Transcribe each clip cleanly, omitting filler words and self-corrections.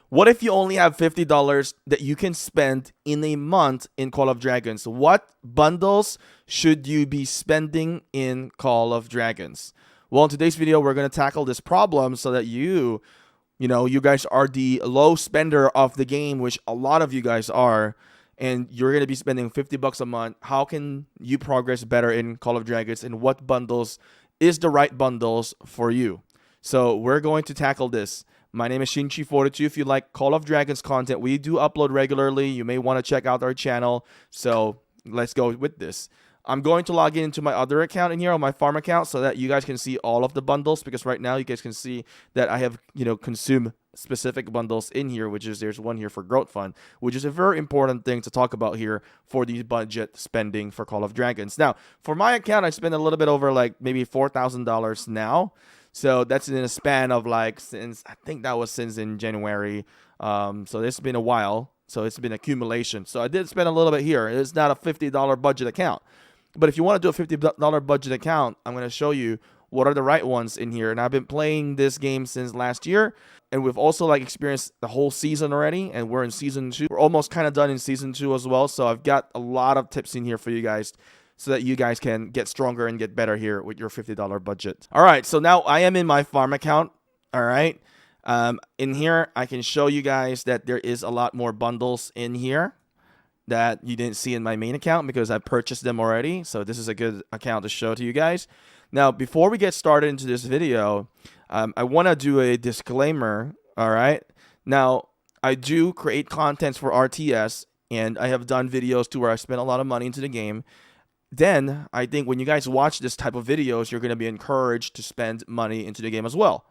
What if you only have $50 that you can spend in a month in Call of Dragons? What bundles should you be spending in Call of Dragons? Well, in today's video, we're going to tackle this problem so that you guys are the low spender of the game, which a lot of you guys are, and you're going to be spending $50 a month. How can you progress better in Call of Dragons, and what bundles is the right bundles for you? So we're going to tackle this. My name is Shinchi42. If you like Call of Dragons content, we do upload regularly. You may want to check out our channel. So let's go with this. I'm going to log into my other account in here, on my farm account, so that you guys can see all of the bundles, because right now you guys can see that I have, consumed specific bundles in here, which is there's one here for Growth Fund, which is a very important thing to talk about here for the budget spending for Call of Dragons. Now, for my account, I spend a little bit over like maybe $4,000 now. So that's in a span of like since in January. So this has been a while. So it's been accumulation. So I did spend a little bit here. It's not a $50 budget account. But if you want to do a $50 budget account, I'm going to show you what are the right ones in here. And I've been playing this game since last year. And we've also experienced the whole season already. And we're in season 2. We're almost kind of done in season 2 as well. So I've got a lot of tips in here for you guys, so that you guys can get stronger and get better here with your $50 budget. All right, so now I am in my farm account. All right, in here I can show you guys that there is a lot more bundles in here that you didn't see in my main account because I purchased them already. So this is a good account to show to you guys. Now, before we get started into this video, I want to do a disclaimer. All right, now I do create contents for RTS, and I have done videos to where I spent a lot of money into the game. Then I think when you guys watch this type of videos, you're going to be encouraged to spend money into the game as well.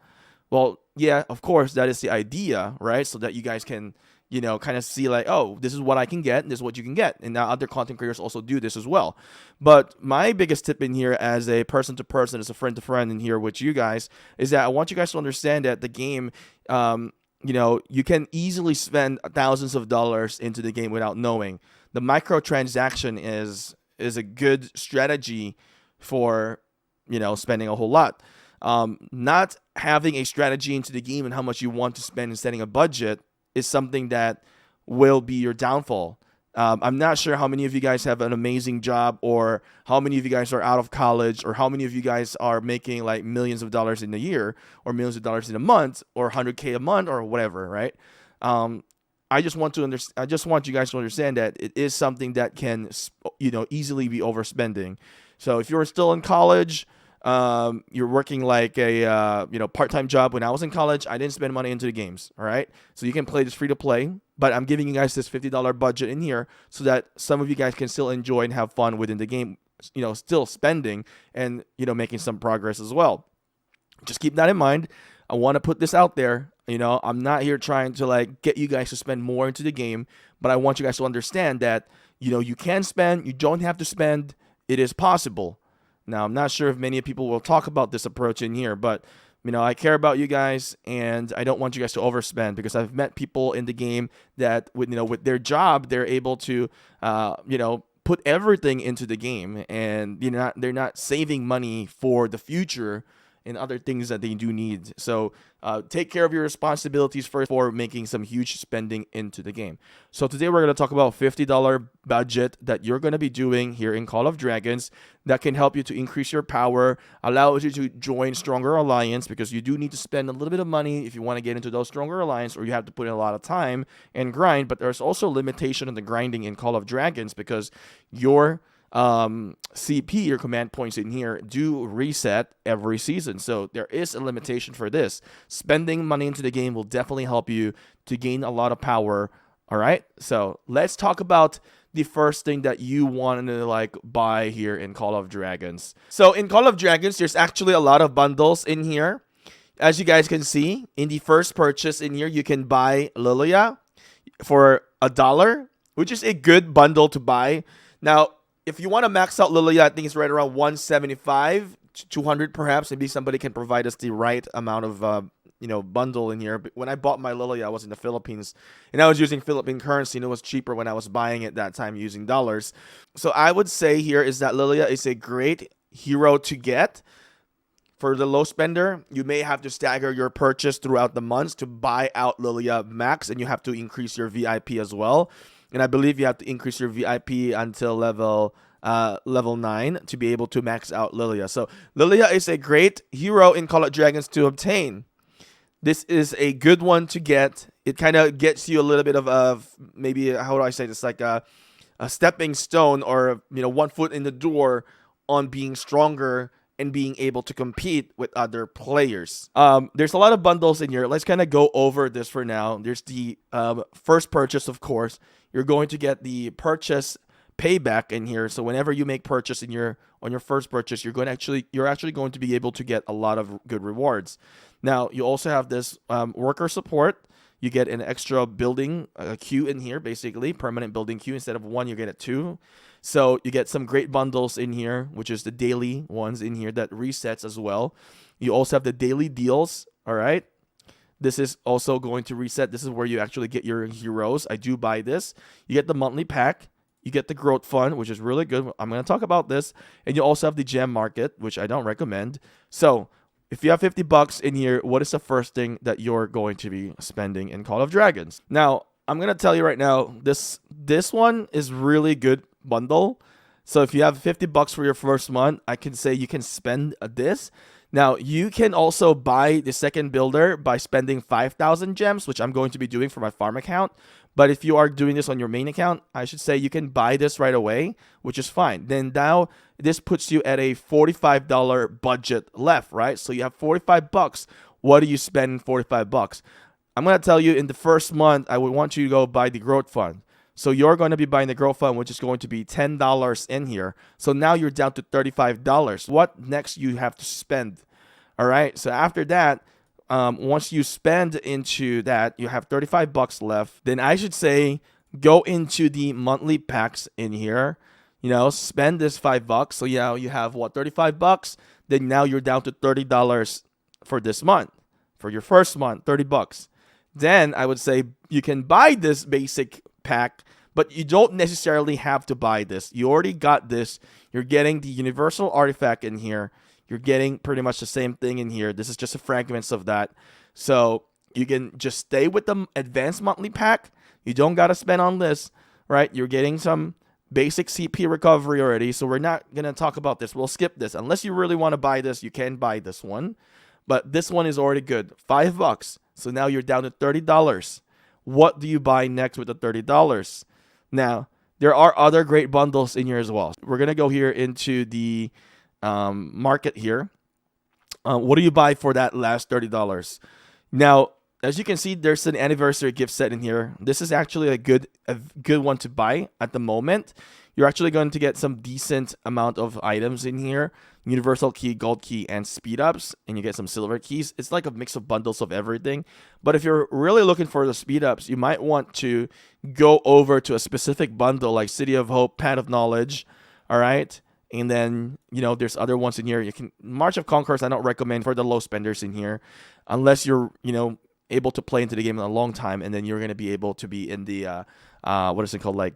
Well, yeah, of course, that is the idea, right? So that you guys can, kind of see like, oh, this is what I can get, and this is what you can get. And now other content creators also do this as well. But my biggest tip in here as a person to person, as a friend to friend in here with you guys, is that I want you guys to understand that the game, you can easily spend thousands of dollars into the game without knowing. The microtransaction is a good strategy for, spending a whole lot. Not having a strategy into the game and how much you want to spend and setting a budget is something that will be your downfall. I'm not sure how many of you guys have an amazing job, or how many of you guys are out of college, or how many of you guys are making like millions of dollars in a year, or millions of dollars in a month, or 100K a month, or whatever, right? I just want you guys to understand that it is something that can, easily be overspending. So if you're still in college, you're working like a, part-time job. When I was in college, I didn't spend money into the games. All right. So you can play this free to play, but I'm giving you guys this $50 budget in here so that some of you guys can still enjoy and have fun within the game, still spending and, making some progress as well. Just keep that in mind. I want to put this out there. I'm not here trying to get you guys to spend more into the game, but I want you guys to understand that, you can spend, you don't have to spend. It is possible. Now, I'm not sure if many people will talk about this approach in here, but, I care about you guys, and I don't want you guys to overspend, because I've met people in the game that with their job, they're able to, put everything into the game, and they're not saving money for the future and other things that they do need. So take care of your responsibilities first before making some huge spending into the game. So today we're going to talk about $50 budget that you're going to be doing here in Call of Dragons that can help you to increase your power, allows you to join stronger alliance, because you do need to spend a little bit of money if you want to get into those stronger alliance, or you have to put in a lot of time and grind. But there's also limitation in the grinding in Call of Dragons, because your CP, your command points in here, do reset every season. So there is a limitation for this. Spending money into the game will definitely help you to gain a lot of power. All right. So let's talk about the first thing that you want to buy here in Call of Dragons. So in Call of Dragons, there's actually a lot of bundles in here. As you guys can see, in the first purchase in here, you can buy Lilia for $1, which is a good bundle to buy. Now, if you want to max out Lilia, I think it's right around 175 to 200 perhaps. Maybe somebody can provide us the right amount of bundle in here. But when I bought my Lilia, I was in the Philippines, and I was using Philippine currency, and it was cheaper when I was buying it that time using dollars. So I would say here is that Lilia is a great hero to get For the low spender, you may have to stagger your purchase throughout the months to buy out Lilia Max, and you have to increase your VIP as well. And I believe you have to increase your VIP until level 9 to be able to max out Lilia. So Lilia is a great hero in Call of Dragons to obtain. This is a good one to get. It kind of gets you a little bit of a, maybe, how do I say this, like a stepping stone, or 1 foot in the door on being stronger and being able to compete with other players. There's a lot of bundles in here. Let's kind of go over this for now. There's the first purchase, of course. You're going to get the purchase payback in here. So whenever you make purchase on your first purchase, you're actually going to be able to get a lot of good rewards. Now you also have this worker support. You get an extra building queue in here, basically permanent building queue. Instead of 1, you get a 2. So you get some great bundles in here, which is the daily ones in here that resets as well. You also have the daily deals. All right. This is also going to reset. This is where you actually get your heroes. I do buy this. You get the monthly pack. You get the growth fund, which is really good. I'm going to talk about this. And you also have the gem market, which I don't recommend. So if you have $50 in here, what is the first thing that you're going to be spending in Call of Dragons? Now, I'm going to tell you right now, this one is really good bundle. So if you have $50 for your first month, I can say you can spend this. Now, you can also buy the second builder by spending 5,000 gems, which I'm going to be doing for my farm account. But if you are doing this on your main account, I should say you can buy this right away, which is fine. Then now this puts you at a $45 budget left, right? So you have $45. What do you spend $45? I'm going to tell you in the first month, I would want you to go buy the growth fund. So you're going to be buying the growth fund, which is going to be $10 in here. So now you're down to $35. What next you have to spend? All right. So after that, once you spend into that, you have $35 left. Then I should say go into the monthly packs in here. Spend this $5. So yeah, you have what, $35. Then now you're down to $30 for this month. For your first month, $30. Then I would say you can buy this basic pack, but you don't necessarily have to buy this. You already got this. You're getting the universal artifact in here. You're getting pretty much the same thing in here. This is just a fragments of that. So you can just stay with the advanced monthly pack. You don't got to spend on this, right? You're getting some basic CP recovery already. So we're not going to talk about this. We'll skip this. Unless you really want to buy this, you can buy this one. But this one is already good. $5. So now you're down to $30. What do you buy next with the $30? Now, there are other great bundles in here as well. We're going to go here into the market here. What do you buy for that last $30? Now, as you can see, there's an anniversary gift set in here. This is actually a good one to buy at the moment. You're actually going to get some decent amount of items in here. Universal key, gold key, and speed ups. And you get some silver keys. It's like a mix of bundles of everything. But if you're really looking for the speed ups, you might want to go over to a specific bundle like City of Hope, Pad of Knowledge. All right. And then, there's other ones in here. You can March of Conquerors, I don't recommend for the low spenders in here. Unless you're, able to play into the game in a long time. And then you're going to be able to be in the, what is it called? Like,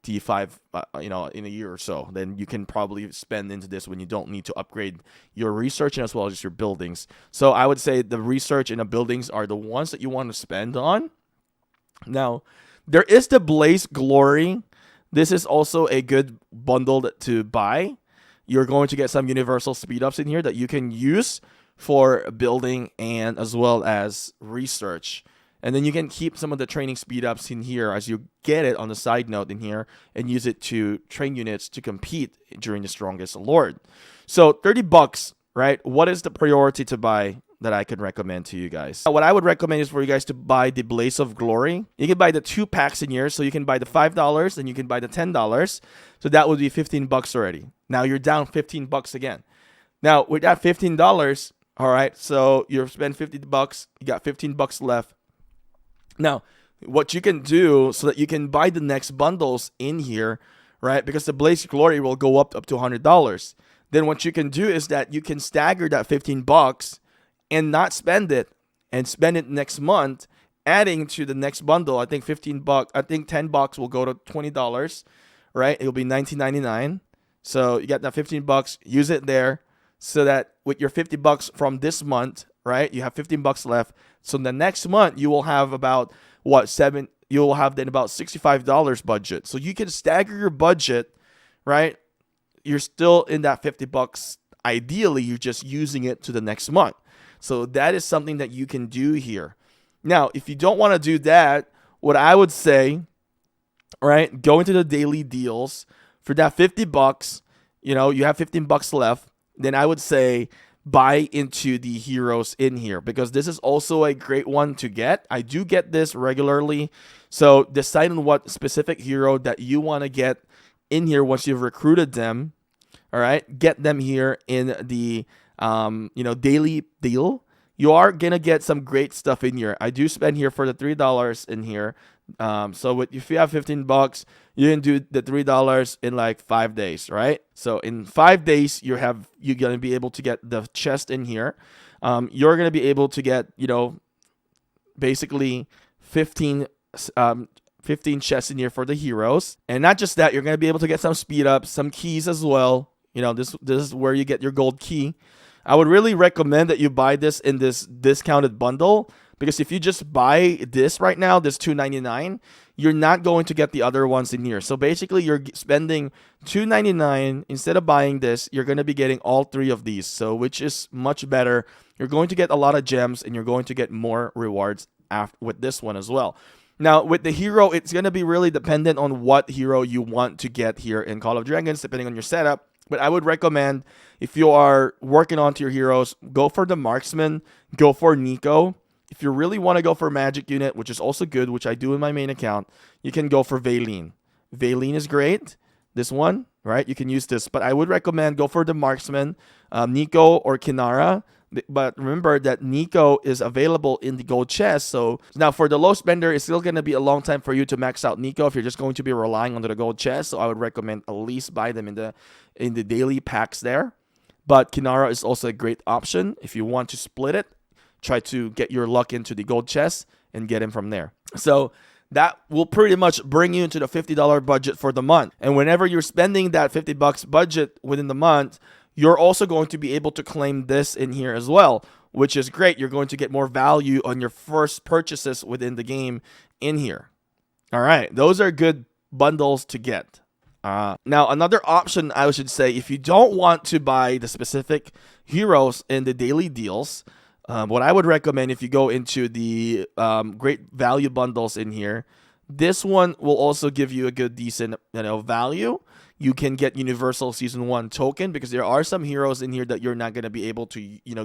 T5, in a year or so. Then you can probably spend into this when you don't need to upgrade your research and as well as your buildings. So I would say the research and the buildings are the ones that you want to spend on. Now, there is the Blaze Glory. This is also a good bundle to buy. You're going to get some universal speed ups in here that you can use for building and as well as research. And then you can keep some of the training speed ups in here as you get it on the side note in here and use it to train units to compete during the strongest lord. So $30, right? What is the priority to buy that I could recommend to you guys? What I would recommend is for you guys to buy the Blaze of Glory. You can buy the 2 packs in here. So you can buy the $5 and you can buy the $10. So that would be $15 already. Now you're down $15 again. Now with that $15, all right, so you've spent $50, you got $15 left. Now, what you can do so that you can buy the next bundles in here, right? Because the Blaze Glory will go up to $100. Then what you can do is that you can stagger that $15 and not spend it and spend it next month, adding to the next bundle. I think $15. I think $10 will go to $20, right? It'll be $19.99. So you got that $15. Use it there. so that with your 50 bucks from this month, right, you have 15 bucks left. So the next month you will have about you will have then about $65 budget. So you can stagger your budget, right? You're still in that 50 bucks. Ideally, you're just using it to the next month. So that is something that you can do here. Now, if you don't want to do that, what I would say, right, go into the daily deals for that 50 bucks. You know, you have 15 bucks left. Then I would say buy into the heroes in here, because this is also a great one to get. I do get this regularly. So decide on what specific hero that you want to get in here once you've recruited them. All right, get them here in the daily deal. You are gonna get some great stuff in here. I do spend here for the $3 in here. So if you have 15 bucks, you can do the $3 in like 5 days, right? So in 5 days, you're gonna be able to get the chest in here. You're gonna be able to get basically 15 chests in here for the heroes, and not just that, you're gonna be able to get some speed ups, some keys as well. This is where you get your gold key. I would really recommend that you buy this in this discounted bundle, because if you just buy this right now, this $2.99, you're not going to get the other ones in here. So basically, you're spending $2.99 instead of buying this. You're going to be getting all 3 of these, so which is much better. You're going to get a lot of gems, and you're going to get more rewards with this one as well. Now, with the hero, it's going to be really dependent on what hero you want to get here in Call of Dragons, depending on your setup. But I would recommend, if you are working onto your heroes, go for the marksman, go for Nico. If you really want to go for magic unit, which is also good, which I do in my main account, you can go for Valine. Valine is great. This one, right? You can use this. But I would recommend go for the marksman, Nico or Kinara. But remember that Nico is available in the gold chest. So now for the low spender, it's still going to be a long time for you to max out Nico if you're just going to be relying on the gold chest. So I would recommend at least buy them in the daily packs there. But Kinara is also a great option if you want to split it. Try to get your luck into the gold chest and get him from there. So that will pretty much bring you into the $50 budget for the month. And whenever you're spending that 50 bucks budget within the month, you're also going to be able to claim this in here as well, which is great. You're going to get more value on your first purchases within the game in here. All right, those are good bundles to get. Now, another option, I should say, if you don't want to buy the specific heroes in the daily deals, what I would recommend, if you go into the great value bundles in here, this one will also give you a good, decent value. You can get Universal Season 1 token, because there are some heroes in here that you're not going to be able to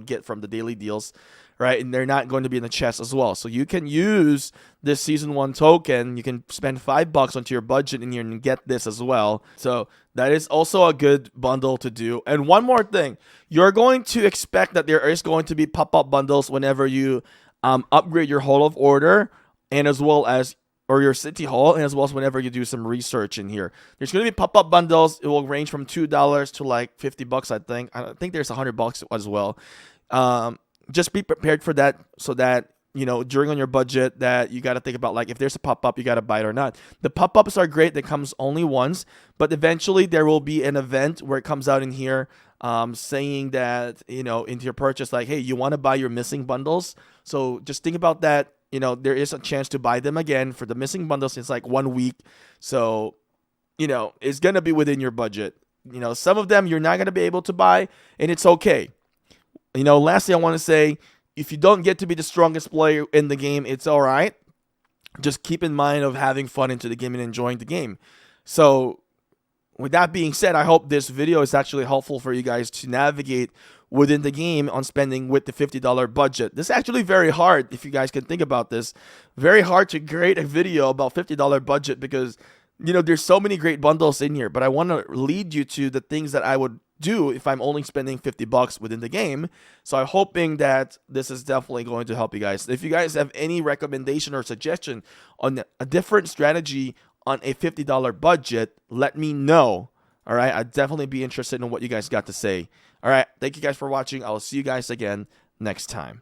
get from the daily deals, right? And they're not going to be in the chest as well. So you can use this Season 1 token. You can spend $5 onto your budget in here and get this as well. So that is also a good bundle to do. And one more thing, you're going to expect that there is going to be pop-up bundles whenever you upgrade your Hall of Order, and as well as your City Hall, and as well as whenever you do some research in here. There's going to be pop-up bundles. It will range from $2 to like 50 bucks, I think. I think there's 100 bucks as well. Just be prepared for that, so that during on your budget, that you got to think about, like, if there's a pop-up, you got to buy it or not. The pop-ups are great. That comes only once, but eventually there will be an event where it comes out in here saying that, into your purchase, like, hey, you want to buy your missing bundles. So just think about that. There is a chance to buy them again for the missing bundles. It's like 1 week. So, it's going to be within your budget. Some of them you're not going to be able to buy, and it's okay. Lastly, I want to say, if you don't get to be the strongest player in the game, it's all right. Just keep in mind of having fun into the game and enjoying the game. So with that being said, I hope this video is actually helpful for you guys to navigate within the game on spending with the $50 budget. This is actually very hard, if you guys can think about this. Very hard to create a video about $50 budget, because there's so many great bundles in here. But I want to lead you to the things that I would do if I'm only spending 50 bucks within the game. So I'm hoping that this is definitely going to help you guys. If you guys have any recommendation or suggestion on a different strategy on a $50 budget, let me know. All right, I'd definitely be interested in what you guys got to say. All right, thank you guys for watching. I'll see you guys again next time.